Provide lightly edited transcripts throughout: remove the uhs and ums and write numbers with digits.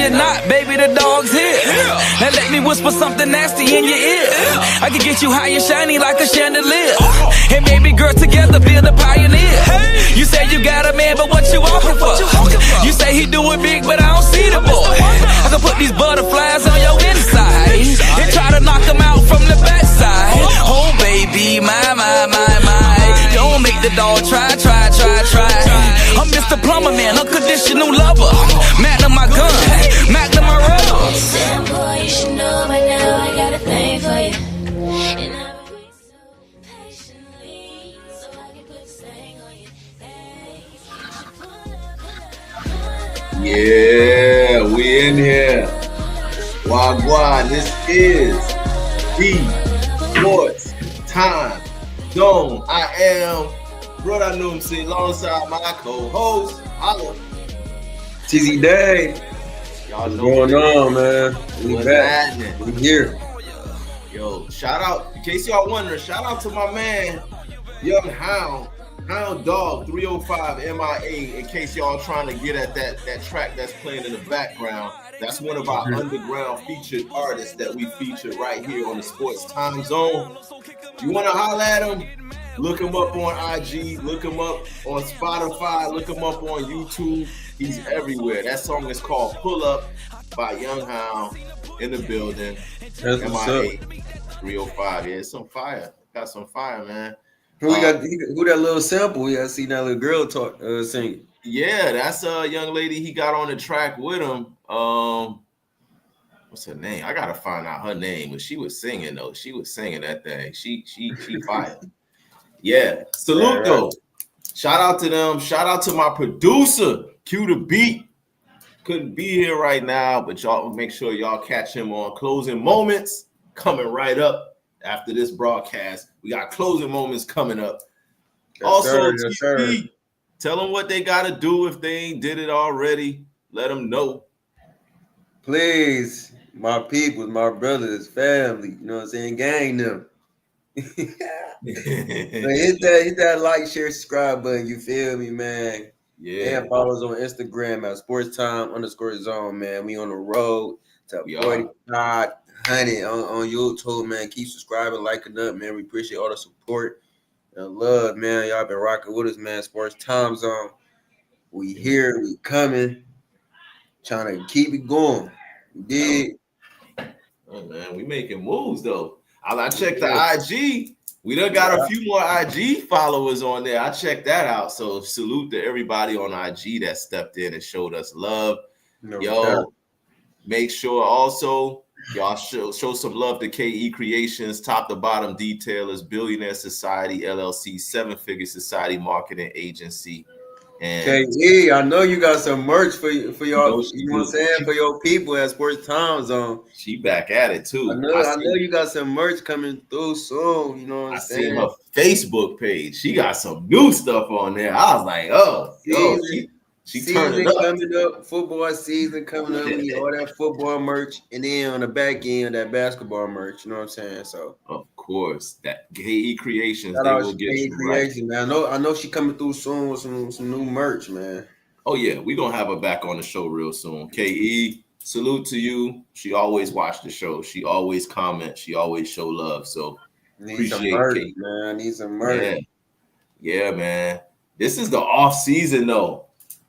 or not, baby, the dog's here. Now let me whisper something nasty in your ear. I can get you high and shiny like a chandelier. And baby girl, together be the pioneer. You say you got a man, but what you walking for? You say he do it big, but I don't see the boy. I can put these butterflies on your inside and try to knock them out from the backside. Oh baby, my. Don't make the dog try. I'm Mr. Plumber, man, unconditional lover. Magnum my gun, Magnum my rubber. Damn boy, you should know by now I got a thing for you. And I've been waiting so patiently, so I can put this thing on you. Hey, Yeah, we in here. Wagwan, this is the Sports Time Zone. I am Brother Noomsi alongside my co-host, Holla. TZ Day. Y'all What's know going on, man? We what's back. happening. We here. Yo, shout out, in case y'all wondering, shout out to my man, Young Hound Dog 305 MIA, in case y'all trying to get at that track that's playing in the background. That's one of our underground featured artists that we feature right here on the Sports Time Zone. If you want to holler at him, look him up on IG, look him up on Spotify, look him up on YouTube. He's everywhere. That song is called Pull Up by Young Hound in the building. That's what's up. MIA 305. Yeah, it's some fire. Got some fire, man. Who that little sample? We got to see that little girl talk sing. Yeah, that's a young lady he got on the track with him. What's her name? I gotta find out her name, but she was singing though. She was singing that thing. She fired. Yeah, salute though. Shout out to them. Shout out to my producer, Q the Beat. Couldn't be here right now, but y'all make sure y'all catch him on Closing Moments coming right up after this broadcast. We got Closing Moments coming up. Yes, also, sir. TP, tell them what they got to do if they ain't did it already. Let them know. Please, my people, my brothers, family, you know what I'm saying? Gang them. So hit that like, share, subscribe button. You feel me, man? Yeah. And follow us on Instagram at sportstime_zone, man. We on the road to 4,500 on YouTube, man. Keep subscribing, liking up, man. We appreciate all the support and love, man. Y'all been rocking with us, man. Sports Time Zone. We here, we coming, trying to keep it going. We did. Oh man, we making moves though. I checked the IG. We done got a few more IG followers on there. I checked that out. So salute to everybody on IG that stepped in and showed us love. Make sure also y'all show some love to KE Creations, top to bottom detailers, Billionaire Society LLC, 7-Figure Society Marketing Agency. And KE, I know you got some merch for y'all. You know what I'm saying? For your people at Sports Time Zone. She back at it too. I know you got some merch coming through soon. You know what I'm saying? I seen her Facebook page. She got some new stuff on there. I was like, oh, she turned it up. Coming up, football season coming up. We need all that football merch, and then on the back end, that basketball merch. You know what I'm saying? So of course, that KE Creations, they will get you Creations, right. Man. I know she coming through soon with some new merch, man. Oh yeah, we gonna have her back on the show real soon. KE, salute to you. She always watch the show. She always comment. She always show love. So need some merch, man. I need some merch. Yeah, man. This is the off season though.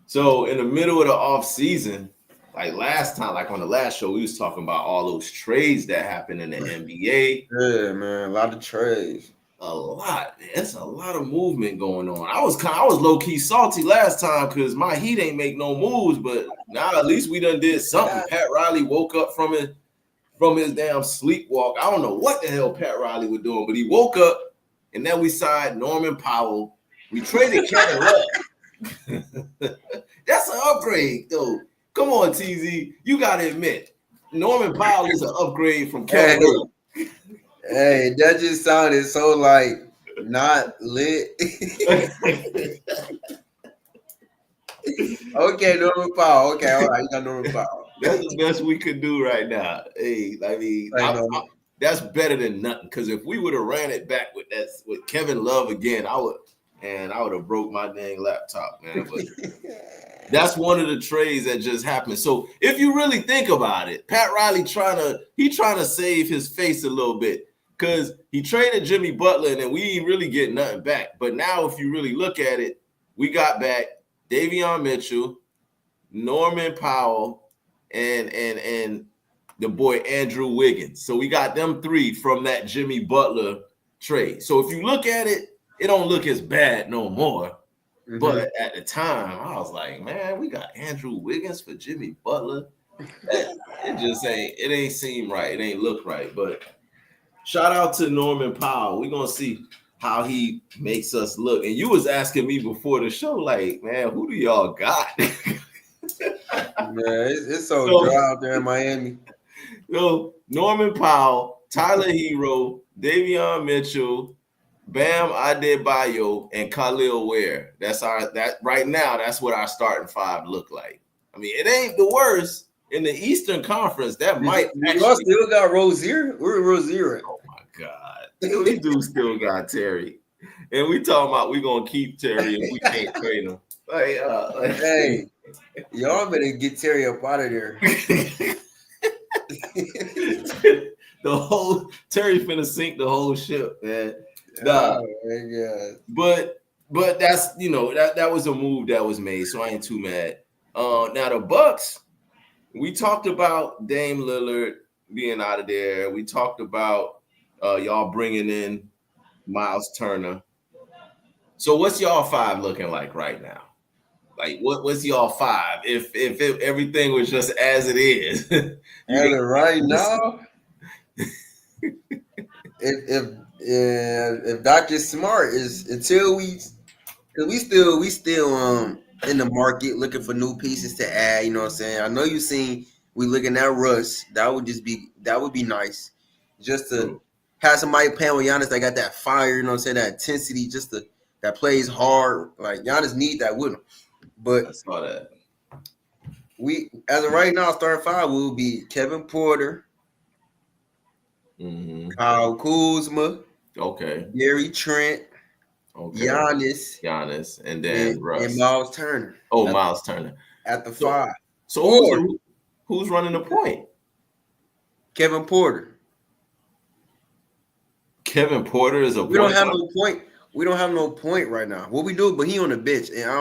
So in the middle of the off season, like last time, like on the last show, we was talking about all those trades that happened in the NBA. Yeah, man, a lot of trades. A lot. It's a lot of movement going on. I was low key salty last time because my Heat ain't make no moves, but now at least we done did something. Pat Riley woke up from his damn sleepwalk. I don't know what the hell Pat Riley was doing, but he woke up and then we signed Norman Powell. We traded Kevin Love. That's an upgrade, though. Come on, TZ. You gotta admit, Norman Powell is an upgrade from Kevin Love. Hey, that just sounded so like not lit. Okay, Norman Powell. Okay, all right, you got Norman Powell. That's the best we could do right now. Hey, I mean, that's better than nothing. Because if we would have ran it back with Kevin Love again, I would have broke my dang laptop, man. But That's one of the trades that just happened. So if you really think about it, Pat Riley trying to save his face a little bit because he traded Jimmy Butler and then we ain't really get nothing back. But now if you really look at it, we got back Davion Mitchell, Norman Powell, and the boy Andrew Wiggins. So we got them three from that Jimmy Butler trade. So if you look at it, it don't look as bad no more. Mm-hmm. But at the time, I was like, man, we got Andrew Wiggins for Jimmy Butler. It ain't seem right. It ain't look right. But shout out to Norman Powell. We're gonna see how he makes us look. And you was asking me before the show, like, man, who do y'all got? Man, it's so dry out there in Miami. So Norman Powell, Tyler Hero, Davion Mitchell, Bam Adebayo, and Khalil Ware. That's right now. That's what our starting five look like. I mean, it ain't the worst in the Eastern Conference. That might actually still got Rozier. Where Rozier at? Oh my God, we do still got Terry, and we talking about we gonna keep Terry and we can't trade him. Hey, y'all better get Terry up out of there. The whole Terry finna sink the whole ship, man. Nah, oh but that's that was a move that was made, so I ain't too mad. Now the Bucks, we talked about Dame Lillard being out of there. We talked about y'all bringing in Miles Turner. So what's y'all five looking like right now? Like what's y'all five? If everything was just as it is, right now, if Dr. Smart is until because we still in the market looking for new pieces to add. You know what I'm saying? I know you seen we looking at Russ. That would be nice, just to have somebody playing with Giannis that got that fire. You know what I'm saying? That intensity, that plays hard. Like Giannis need that with him. But I saw that. We as of right now, starting five will be Kevin Porter, Kyle Kuzma, okay, Gary Trent, okay, Giannis, and then Russ and Miles Turner. Miles Turner at the five. So who's running the point? Kevin Porter. Kevin Porter is a. We don't have no point. We don't have no point right now. What we do, but he on the bench, and I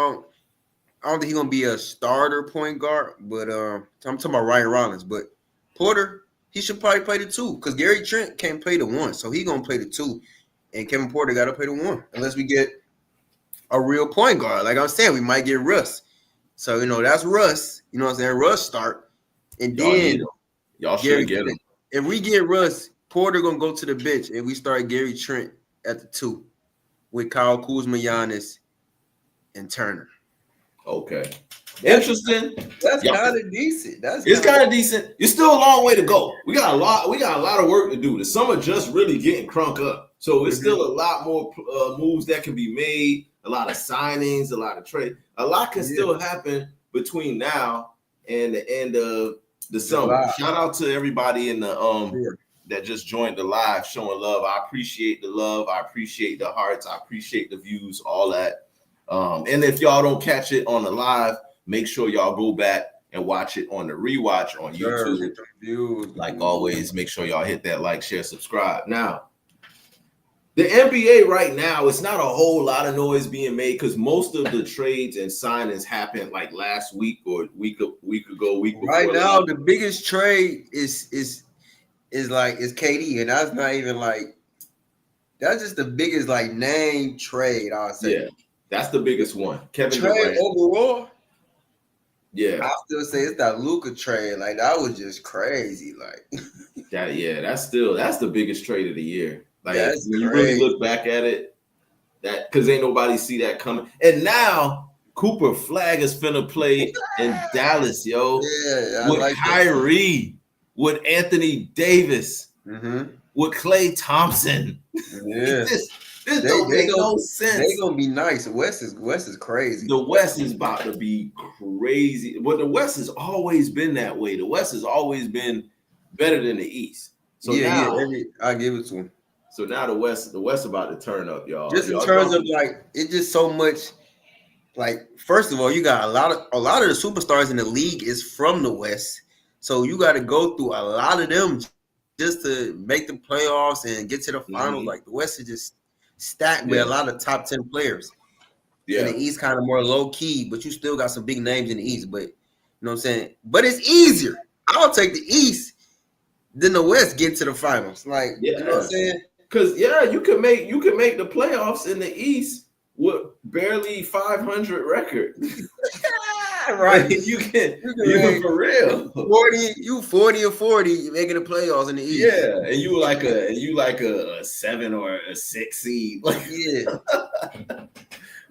don't think he's gonna be a starter point guard. But I'm talking about Ryan Rollins. But Porter, he should probably play the two because Gary Trent can't play the one, so he gonna play the two, and Kevin Porter got to play the one unless we get a real point guard. Like I'm saying, we might get Russ. So that's Russ. You know what I'm saying? Russ start, and then y'all should get him. If we get Russ, Porter gonna go to the bench, and we start Gary Trent at the two with Kyle Kuzma, Giannis, and Turner. Okay. Interesting. That's kind of decent. It's kind of decent. It's still a long way to go. We got a lot of work to do. The summer just really getting crunk up. So it's still a lot more moves that can be made, a lot of signings, a lot of trade. A lot can still happen between now and the end of the summer. Shout out to everybody in the that just joined the live showing love. I appreciate the love. I appreciate the hearts. I appreciate the views, all that. And if y'all don't catch it on the live, make sure y'all go back and watch it on the rewatch on YouTube. Like always, make sure y'all hit that like, share, subscribe. Now, the NBA right now, it's not a whole lot of noise being made because most of the trades and signings happened like last week or week ago, week before. Right now, the biggest trade is KD, and that's not even like that's just the biggest like name trade. I'll say. Yeah, that's the biggest one. Kevin trade Durant. Overall. Yeah, I still say it's that Luka trade. Like that was just crazy. Like that's the biggest trade of the year. Like that's when you really look back at it, that because ain't nobody see that coming. And now Cooper Flag is finna play in Dallas, yo. Yeah, with like Kyrie, with Anthony Davis, with Klay Thompson. Yeah. This don't make no sense. They gonna be nice. West is crazy. The West is about to be crazy. But the West has always been that way. The West has always been better than the East. So I give it to him. So now the West about to turn up, y'all. Just in terms of like, it's just so much. like first of all, you got a lot of the superstars in the league is from the West, so you got to go through a lot of them just to make the playoffs and get to the finals. Like the West is just stacked with a lot of top 10 players. Yeah. And the East kind of more low key, but you still got some big names in the East. But you know what I'm saying? But it's easier. I'll take the East than the West get to the finals. Like, you know what I'm saying? Because you can make the playoffs in the East with barely 500 record. Right. You can for real. 40 or 40 making the playoffs in the East. Yeah, and you like a 7 or a 6 seed. Like, yeah.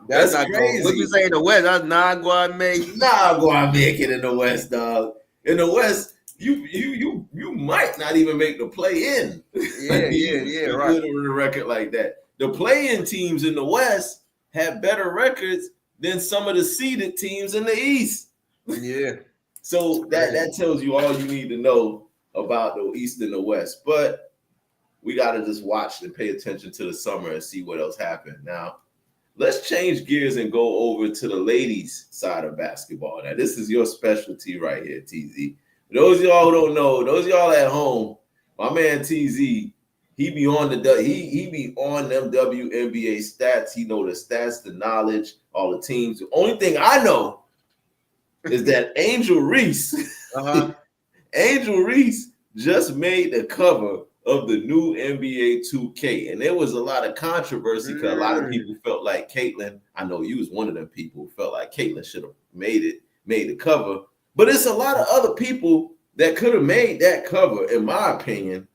That's not crazy. What you say in the West? That's not going to make it. Nah, going to make it in the West, dog. In the West, you might not even make the play in. Yeah, right. Good on a record like that. The play-in teams in the West have better records than some of the seeded teams in the East. Yeah. So that tells you all you need to know about the East and the West. But we got to just watch and pay attention to the summer and see what else happened. Now, let's change gears and go over to the ladies' side of basketball. Now, this is your specialty right here, TZ. For those of y'all who don't know, those of y'all at home, my man TZ, he be on them WNBA stats. He know the stats, the knowledge, all the teams. The only thing I know is that Angel Reese, Angel Reese just made the cover of the new NBA 2K. And there was a lot of controversy because a lot of people felt like Caitlin, I know you was one of them people who felt like Caitlin should have made the cover. But it's a lot of other people that could have made that cover, in my opinion,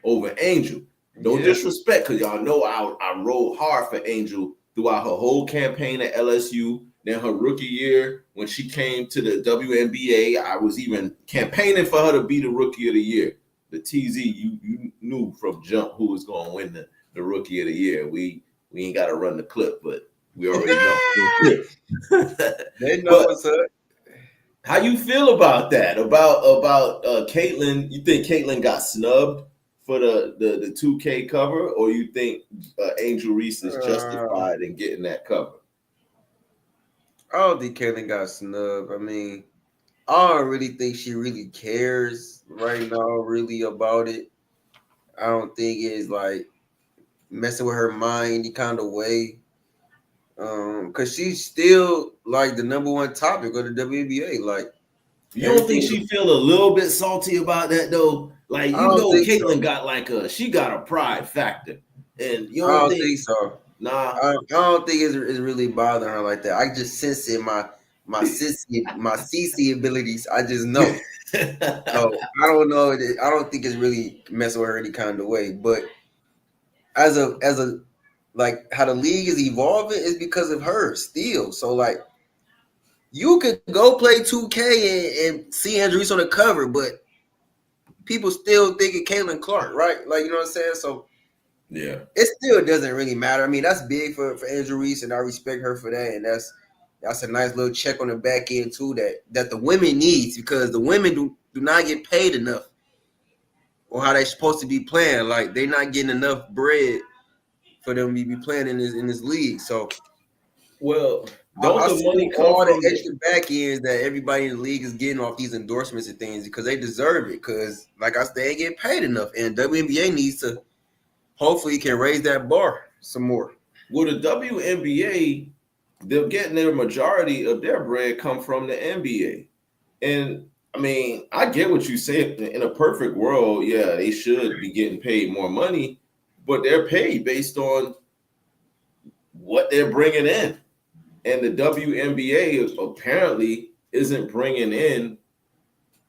over Angel. No disrespect, because y'all know I rode hard for Angel throughout her whole campaign at LSU. Then her rookie year, when she came to the WNBA, I was even campaigning for her to be the rookie of the year. The TZ, you knew from jump who was going to win the rookie of the year. We ain't got to run the clip, but we already know. They know what's up. How you feel about that? About Caitlin? You think Caitlin got snubbed for the 2K cover, or you think Angel Reese is justified in getting that cover? I don't think Caitlin got snubbed. I mean, I don't really think she really cares right now, really, about it. I don't think it's like messing with her mind any kind of way. Because she's still like the number one topic of the WNBA. Like, you don't think she feel a little bit salty about that though? Like, you know, Caitlin got she got a pride factor, and you don't think so. Nah, I don't think it's really bothering her like that. I just sense it my CC abilities. I just know. So I don't know. I don't think it's really messing with her any kind of way. But as a like how the league is evolving is because of her still. So like you could go play 2K and see Angel Reese on the cover, but people still think of Caitlin Clark, right? Like, you know what I'm saying? So yeah, it still doesn't really matter. I mean, that's big for Angel Reese, and I respect her for that. And that's a nice little check on the back end too that the women needs, because the women do not get paid enough or how they're supposed to be playing. Like, they're not getting enough bread for them to be playing in this league. So, well, don't the money come all the extra back ends that everybody in the league is getting off these endorsements and things, because they deserve it. Because, like I said, they ain't getting paid enough, and WNBA needs to hopefully can raise that bar some more. Well, the WNBA, they're getting their majority of their bread come from the NBA. And I mean, I get what you said. In a perfect world, yeah, they should be getting paid more money, but they're paid based on what they're bringing in. And the WNBA apparently isn't bringing in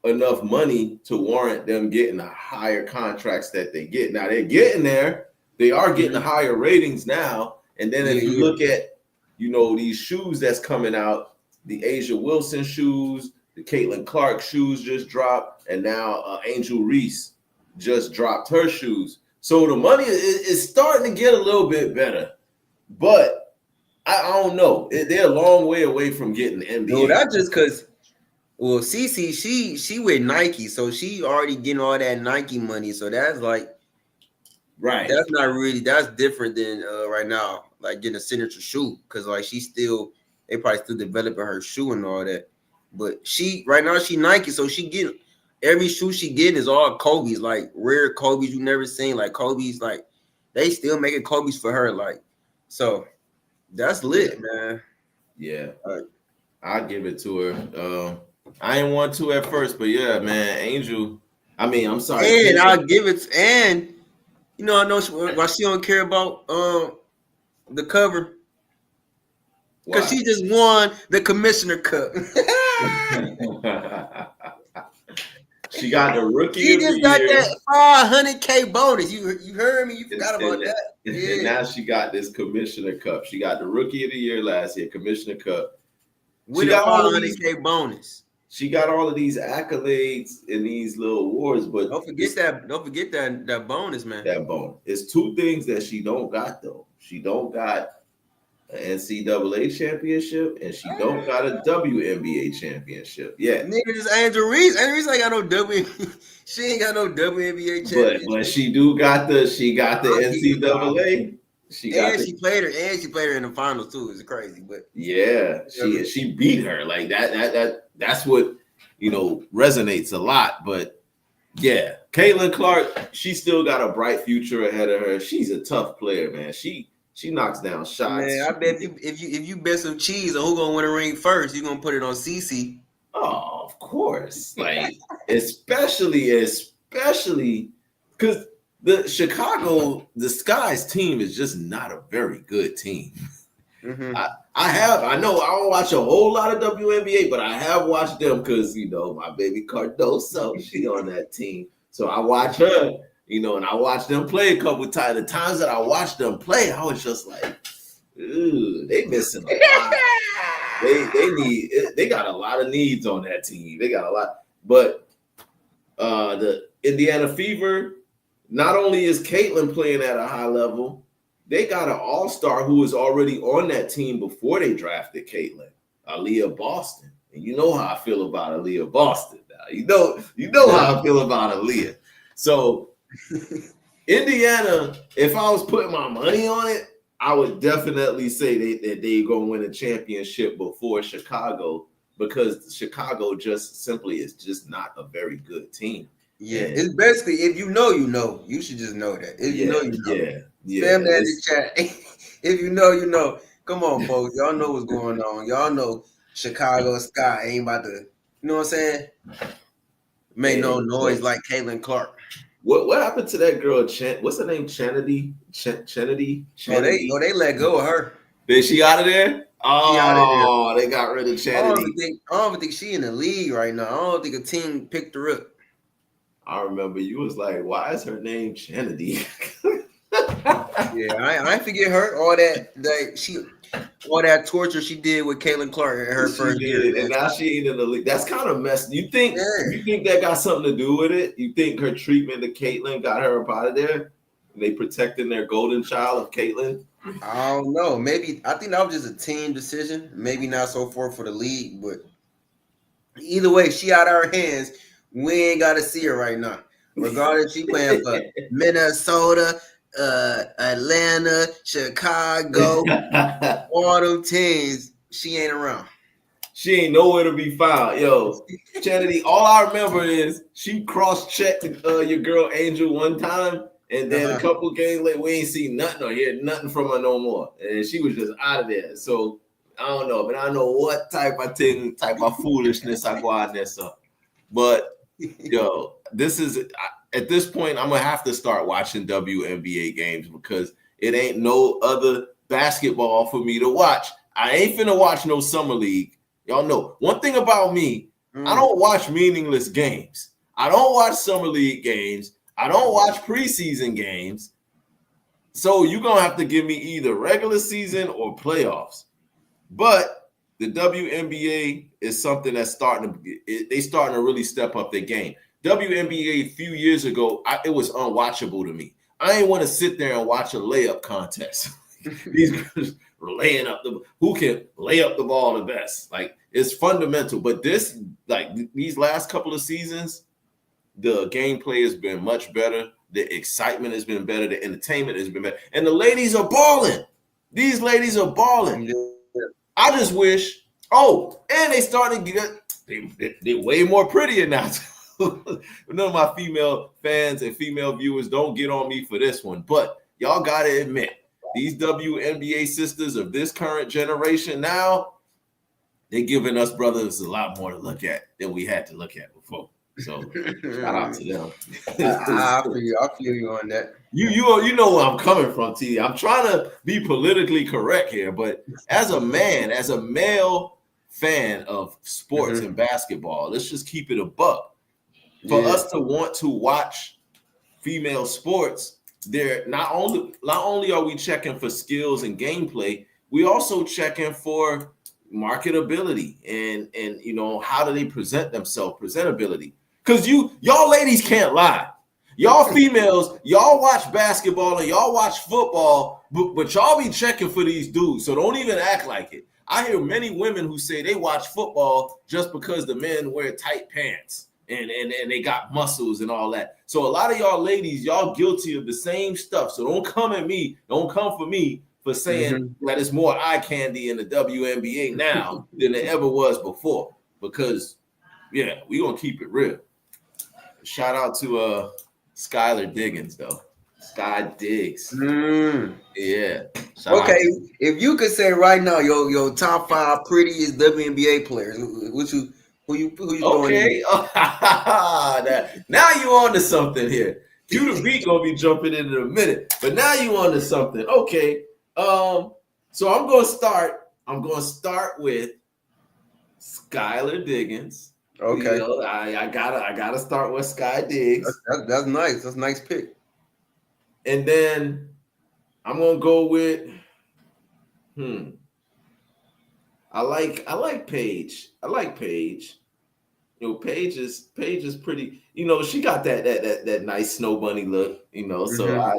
enough money to warrant them getting the higher contracts that they get. Now they're getting there. They are getting the higher ratings now. And then if you look at, these shoes that's coming out, the Asia Wilson shoes, the Caitlin Clark shoes just dropped, and now Angel Reese just dropped her shoes. So the money is starting to get a little bit better. But I don't know. They're a long way away from getting the NBA. No, that's just because Cece, she with Nike, so she already getting all that Nike money. So that's like, right. That's not really, that's different than right now, like getting a signature shoe, because like she's still they probably still developing her shoe and all that. But she right now she Nike, so she get every shoe she getting is all Kobe's, like rare Kobe's you never seen, like Kobe's, like they still making Kobe's for her, like so that's lit, man. Yeah, I'll give it to her. I didn't want to at first, but yeah, man, Angel. I mean, I'm sorry, and I'll give it. And you know, I know why she don't care about the cover because she just won the Commissioner Cup. She got the rookie. She just got that $500K bonus. You heard me? You forgot about that. Yeah. And now she got this Commissioner Cup. She got the Rookie of the Year last year, Commissioner Cup. With a $500K bonus. She got all of these accolades and these little awards, but don't forget that bonus, man. That bonus. It's two things that she don't got though. She don't got an NCAA championship and she don't got a WNBA championship. Yeah, nigga, just Angel Reese. Angel Reese ain't got no She ain't got no WNBA championship. But she got the NCAA. She played her in the finals too. It's crazy, but yeah, she beat her like that. That's what resonates a lot. But yeah, Caitlin Clark, she still got a bright future ahead of her. She's a tough player, man. She knocks down shots. Man, I bet if you bet some cheese on who gonna win a ring first, you gonna put it on CeCe. Oh, of course. Like especially because the Sky's team is just not a very good team. Mm-hmm. I know I don't watch a whole lot of WNBA, but I have watched them because my baby Cardoso, she on that team. So I watch her, and I watched them play a couple times. The times that I watched them play, I was just like, ooh, they missing a lot. They got a lot of needs on that team. They got a lot. But the Indiana Fever, not only is Caitlin playing at a high level, they got an all-star who was already on that team before they drafted Caitlin, Aaliyah Boston. And you know how I feel about Aaliyah Boston now. You know how I feel about Aaliyah. So Indiana, if I was putting my money on it, I would definitely say that they're going to win a championship before Chicago because Chicago just simply is just not a very good team. Yeah, it's basically if you know, you should just know that. If you know, you know. Yeah. Spam that in the chat. If you know, you know. Come on, folks. Y'all know what's going on. Y'all know Chicago Sky ain't about to, you know what I'm saying? Make no noise like Caitlin Clark. What happened to that girl? What's her name? Chanity? Oh, they let go of her. Is she out of there? Oh, they got rid of Chanity. I don't even think she in the league right now. I don't think a team picked her up. I remember you was like, why is her name Chanity? Yeah, I forget her. All that torture she did with Caitlin Clark in her first year. And now she ain't in the league. That's kind of messed. You think that got something to do with it? You think her treatment to Caitlin got her up out of there? They protecting their golden child of Caitlin? I don't know. Maybe I think that was just a team decision. Maybe not so far for the league, but either way, she out of our hands. We ain't got to see her right now. Regardless, she playing for Minnesota, Atlanta, Chicago, all them teams. She ain't around. She ain't nowhere to be found. Yo, Chanity, all I remember is she cross-checked your girl Angel one time, and then a couple games later, we ain't seen nothing or hear nothing from her no more. And she was just out of there. So I don't know, but I know what type of foolishness I go out there. So, but yo, this is at this point, I'm gonna have to start watching WNBA games because it ain't no other basketball for me to watch. I ain't finna watch no summer league. Y'all know one thing about me, I don't watch meaningless games. I don't watch summer league games. I don't watch preseason games. So you're gonna have to give me either regular season or playoffs. But the WNBA is something that's starting to really step up their game. WNBA a few years ago, it was unwatchable to me. I ain't want to sit there and watch a layup contest. These girls were laying up who can lay up the ball the best. Like it's fundamental. But these last couple of seasons, the gameplay has been much better. The excitement has been better. The entertainment has been better. And the ladies are balling. These ladies are balling. I just wish. Oh, and they starting to get they way more prettier now. None of my female fans and female viewers don't get on me for this one, but y'all gotta admit, these WNBA sisters of this current generation now, they're giving us brothers a lot more to look at than we had to look at before. So shout out to them. I feel you on that. You know where I'm coming from, T. I'm trying to be politically correct here, but as a man, as a male fan of sports and basketball, let's just keep it a buck. For us to want to watch female sports, there not only are we checking for skills and gameplay, we also checking for marketability and you know, how do they present themselves, presentability. Because y'all ladies can't lie. Y'all females, y'all watch basketball and y'all watch football, but y'all be checking for these dudes. So don't even act like it. I hear many women who say they watch football just because the men wear tight pants and they got muscles and all that. So a lot of y'all ladies, y'all guilty of the same stuff. So don't come for me for saying that it's more eye candy in the WNBA now than it ever was before. Because yeah, we gonna keep it real. Shout out to Skylar Diggins though. Sky Diggs. Yeah. Okay, if you could say right now your top 5 prettiest WNBA players, who you okay. Now you on to something here. Q the Beat gonna be jumping in a minute, but now you on to something. Okay. So I'm gonna start with Skylar Diggins. Okay. You know, I gotta start with Sky Diggs. That's nice. That's a nice pick. And then I'm gonna go with I like Paige. I like Paige. You know, Paige is pretty. You know, she got that nice snow bunny look. You know, so I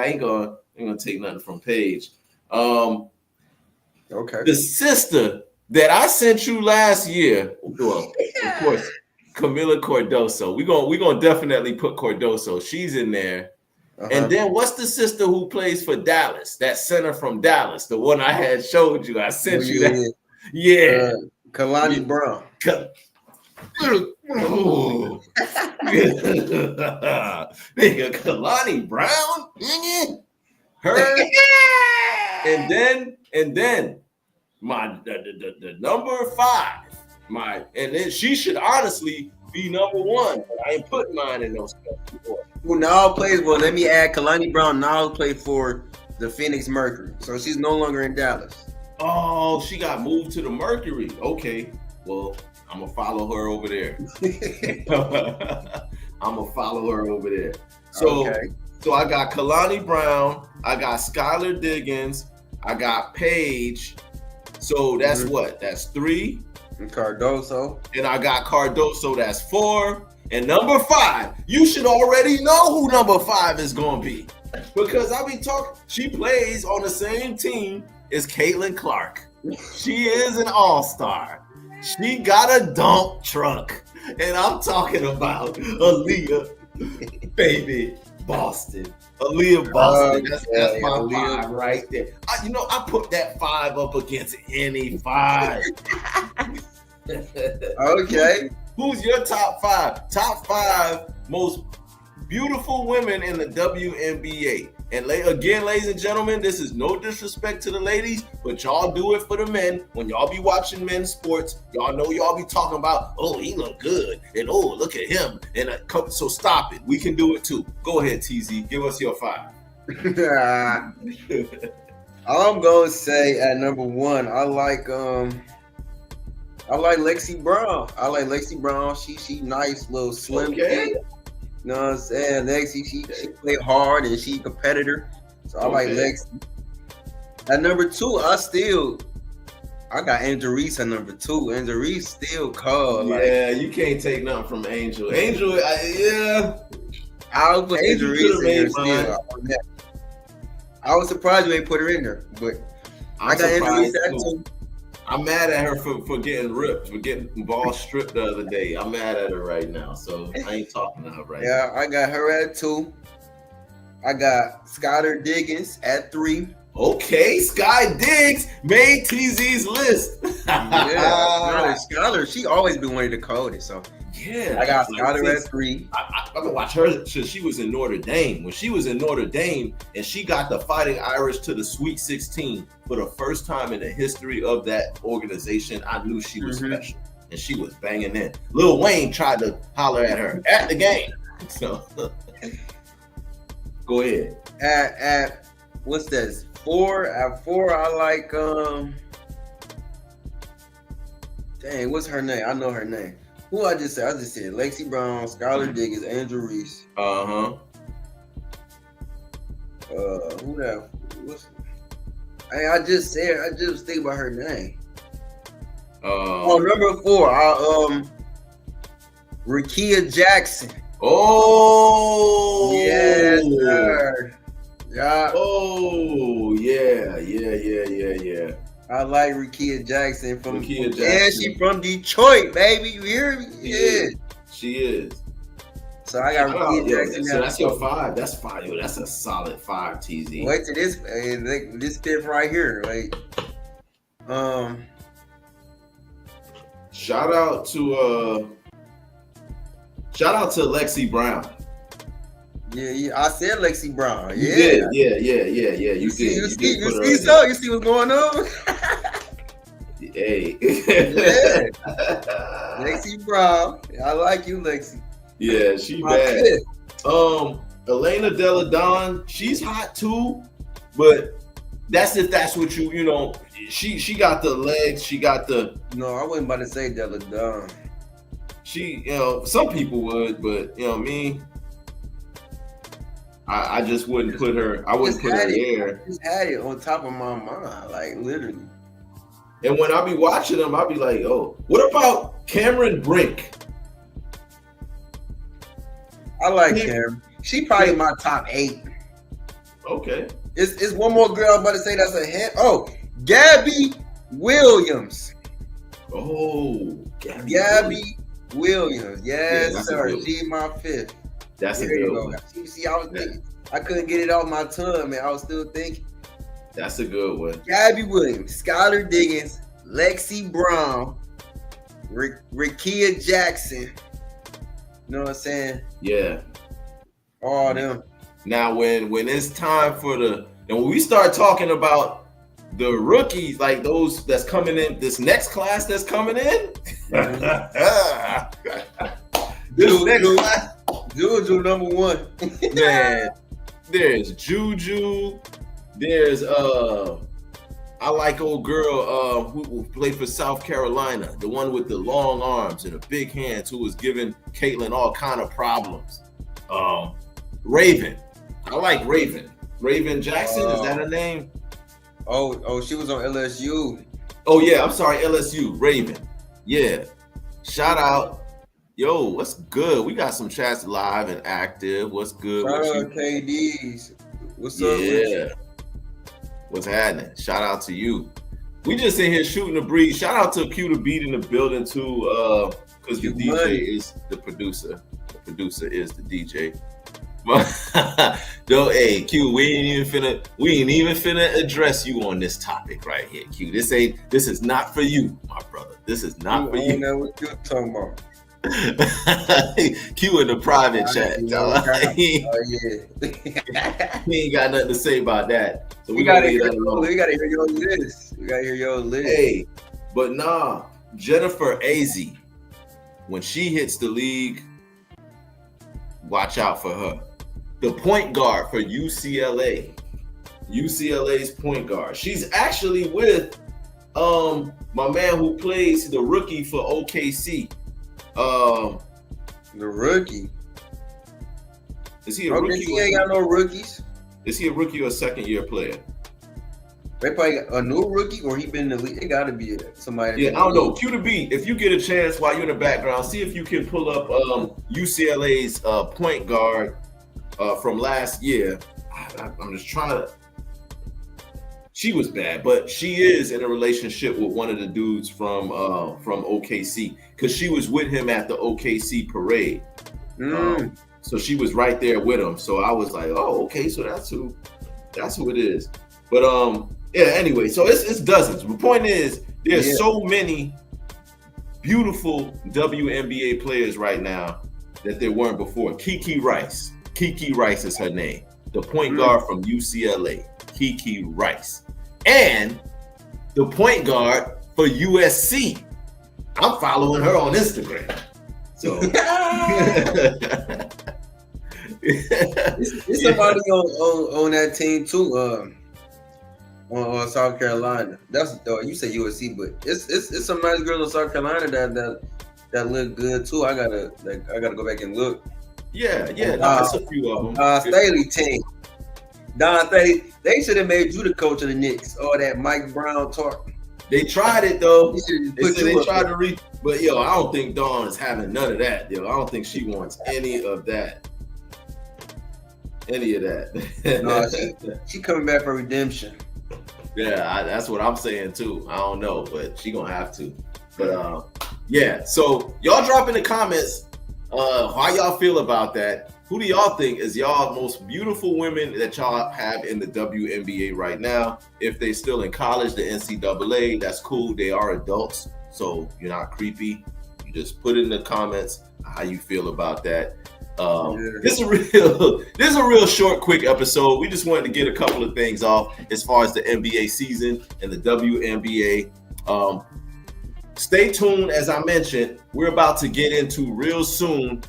ain't gonna take nothing from Paige. Okay. The sister that I sent you last year, well, of course, Camila Cardoso. We gonna definitely put Cardoso. She's in there. And then what's the sister who plays for Dallas? That center from Dallas, the one I had showed you. I sent you that. Yeah. Kalani Brown. Nigga, Kalani Brown? Her. And then my the number 5. And then she should honestly be number 1. But I ain't putting mine in those stuff before. Who now plays? Well, let me add. Kalani Brown now plays for the Phoenix Mercury, so she's no longer in Dallas. Oh, she got moved to the Mercury. Okay, well, I'm gonna follow her over there. So I got Kalani Brown, I got Skylar Diggins, I got Paige. So that's what? That's 3. And Cardoso. And I got Cardoso. That's 4. And number 5, you should already know who number 5 is gonna be, because I be talking. She plays on the same team as Caitlin Clark. She is an all-star. She got a dump truck, and I'm talking about Aaliyah, baby, Boston. Aaliyah Boston. That's my Aaliyah 5 right there. I put that 5 up against any 5. Okay. Who's your top 5? Top 5 most beautiful women in the WNBA. And again, ladies and gentlemen, this is no disrespect to the ladies, but y'all do it for the men. When y'all be watching men's sports, y'all know y'all be talking about, oh, he look good, and oh, look at him. And so stop it. We can do it too. Go ahead, TZ. Give us your 5. I'm gonna say at number 1, I like Lexi Brown. I like Lexi Brown. She nice, little slim. Okay. You know what I'm saying? Lexi, she play hard and she competitor. So I like Lexi. At number 2, I got Angel Reese at number 2. Angel Reese still cold. Yeah, you can't take nothing from Angel. Angel, I'll put Angel Reese in there still. I was surprised you ain't put her in there, but I got Angel Reese at 2. I'm mad at her for getting ripped, for getting ball stripped the other day. I'm mad at her right now, so I ain't talking to her right now. Yeah, I got her at 2. I got Skylar Diggins at 3. Okay, Sky Diggs made TZ's list. Yeah, Skylar, she always been wanting to code it. So Yeah, I got like, Skylar at 3. I've been watching her since she was in Notre Dame. When she was in Notre Dame and she got the Fighting Irish to the Sweet 16 for the first time in the history of that organization, I knew she was special. And she was banging in. Lil Wayne tried to holler at her at the game. So go ahead. At what's that? 4. At 4, I like dang, what's her name? I know her name. Who I just said? I just said Lexi Brown, Skylar Diggins, Andrew Reese. Uh-huh. Who that? I just think about her name. Number 4, Rakia Jackson. Oh yes, sir. Yeah. Oh yeah. I like Rakia Jackson from Rakia Jackson. Yeah, she from Detroit, baby. You hear me? Yeah. She is. So I got Rakia Jackson. So that's your 5. That's 5. Yo, that's a solid 5, TZ. Wait till this fifth right here. Like, shout out to Lexi Brown. Yeah. I said Lexi Brown. You Yeah. did. Yeah. You see what's going on? Hey. Yeah. Lexi Brown. I like you, Lexi. Yeah, she bad. Elena Delle Donne, she's hot too, but that's if that's what you know. She got the legs. She got the. No, I wasn't about to say Delle Donne. She, some people would, but me. I just wouldn't put her. I wouldn't put her there. I just had it on top of my mind, like literally. And when I be watching them, I be like, "Oh, what about Cameron Brink?" I like Cameron. She probably my top 8. Okay. It's one more girl I'm about to say that's a hit. Oh, Gabby Williams. Oh, Gabby Williams. Yes, sir. She my 5th. That's a good one. See, I was thinking. I couldn't get it off my tongue, man. I was still thinking. That's a good one. Gabby Williams, Skylar Diggins, Lexi Brown, Rakia Jackson. You know what I'm saying? Yeah. All them. Now, when it's time for and when we start talking about the rookies, like those that's coming in, this next class that's coming in. Juju number 1. Man, there's Juju. There's I like old girl who played for South Carolina, the one with the long arms and the big hands, who was giving Caitlin all kind of problems. Raven. I like Raven. Raven Jackson, is that her name? Oh, she was on LSU. Oh yeah, I'm sorry, LSU. Raven. Yeah. Shout out. Yo, what's good? We got some chats live and active. What's good? Shout out KDs. What's up? Yeah. What's happening? Shout out to you. We just in here shooting the breeze. Shout out to Q the Beat in the building too, because the DJ is the producer. The producer is the DJ. Though, hey Q, we ain't even finna address you on this topic right here, Q. This is not for you, my brother. This is not for you. I know what you're talking about. Q in the private chat. He ain't got nothing to say about that. So we gotta hear your list. Hey, but nah, Jennifer Azzi, when she hits the league, watch out for her. The point guard for UCLA. UCLA's point guard. She's actually with my man who plays the rookie for OKC. The rookie. Is he a rookie? He ain't got no rookies. Is he a rookie or a second year player? They probably got a new rookie, or he been in the league. It got to be somebody. Yeah, I don't know. Q to B, if you get a chance while you're in the background, see if you can pull up UCLA's point guard from last year. I'm just trying to. She was bad, but she is in a relationship with one of the dudes from OKC, because she was with him at the OKC parade. So she was right there with him. So I was like, oh, okay, so that's who it is. But yeah. Anyway, so it's dozens. The point is, there's so many beautiful WNBA players right now that there weren't before. Kiki Rice. Kiki Rice is her name. The point guard from UCLA. Kiki Rice. And the point guard for USC. I'm following her on Instagram. So it's somebody on that team too. On South Carolina. That's you say USC, but it's some nice girls in South Carolina that look good too. I gotta go back and look. Yeah, that's a few of them. Staley team. Don Staley, they should have made you the coach of the Knicks. All that Mike Brown talk. They tried it though. They tried to but yo, I don't think Dawn is having none of that. Yo, I don't think she wants any of that. No, she coming back for redemption. Yeah, that's what I'm saying too. I don't know, but she gonna have to. But yeah. So y'all drop in the comments how y'all feel about that. Who do y'all think is y'all most beautiful women that y'all have in the WNBA right now? If they still in college, the NCAA, that's cool. They are adults, so you're not creepy. You just put in the comments how you feel about that. This is a real short, quick episode. We just wanted to get a couple of things off as far as the NBA season and the WNBA. Stay tuned. As I mentioned, we're about to get into real soon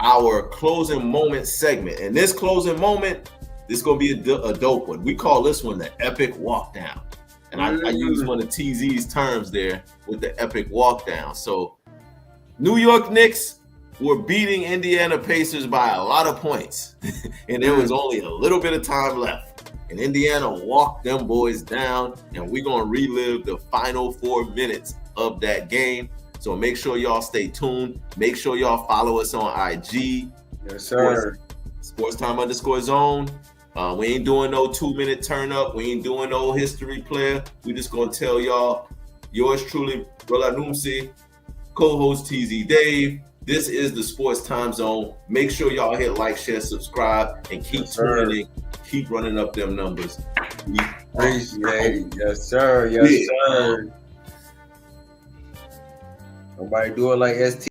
our closing moment segment. And this closing moment, this is going to be a dope one. We call this one the epic walk down. And I use one of TZ's terms there with the epic walk down. So New York Knicks were beating Indiana Pacers by a lot of points. And there was only a little bit of time left. And Indiana walked them boys down. And we're going to relive the final 4 minutes of that game. So make sure y'all stay tuned. Make sure y'all follow us on IG. Yes, sir. SportsTime_zone. We ain't doing no 2-minute turn up. We ain't doing no history player. We just gonna tell y'all, yours truly, Brother Numsi, co-host TZ Dave. This is the Sports Time Zone. Make sure y'all hit like, share, subscribe, and keep tuning in. Keep running up them numbers. Appreciate it. Yes, sir. Yes, sir. Nobody do it like ST.